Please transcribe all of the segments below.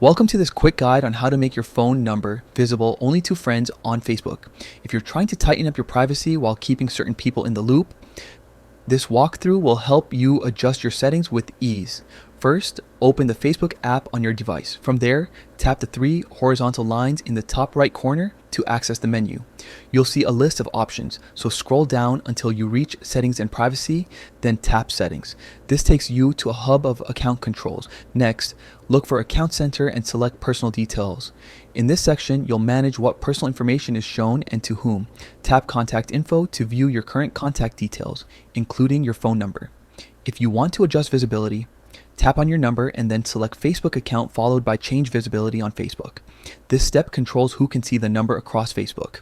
Welcome to this quick guide on how to make your phone number visible only to friends on Facebook. If you're trying to tighten up your privacy while keeping certain people in the loop, this walkthrough will help you adjust your settings with ease. First, open the Facebook app on your device. From there, tap the three horizontal lines in the top right corner to access the menu. You'll see a list of options, so scroll down until you reach Settings and Privacy, then tap Settings. This takes you to a hub of account controls. Next, look for Account Center and select Personal Details. In this section, you'll manage what personal information is shown and to whom. Tap Contact Info to view your current contact details, including your phone number. If you want to adjust visibility, tap on your number and then select Facebook account followed by Change Visibility on Facebook. This step controls who can see the number across Facebook.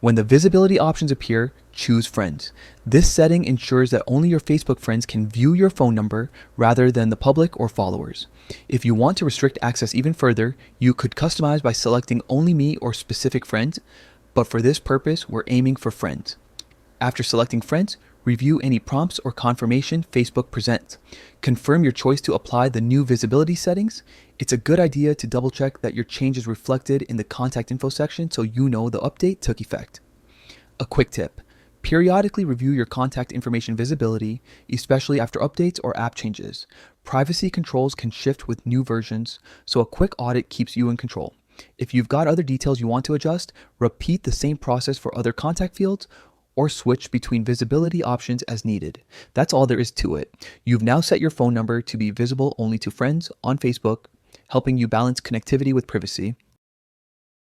When the visibility options appear, choose Friends. This setting ensures that only your Facebook friends can view your phone number rather than the public or followers. If you want to restrict access even further, you could customize by selecting Only Me or Specific Friends, but for this purpose, we're aiming for Friends. After selecting Friends, review any prompts or confirmation Facebook presents. Confirm your choice to apply the new visibility settings. It's a good idea to double check that your change is reflected in the contact info section so you know the update took effect. A quick tip: periodically review your contact information visibility, especially after updates or app changes. Privacy controls can shift with new versions, so a quick audit keeps you in control. If you've got other details you want to adjust, repeat the same process for other contact fields or switch between visibility options as needed. That's all there is to it. You've now set your phone number to be visible only to friends on Facebook, helping you balance connectivity with privacy.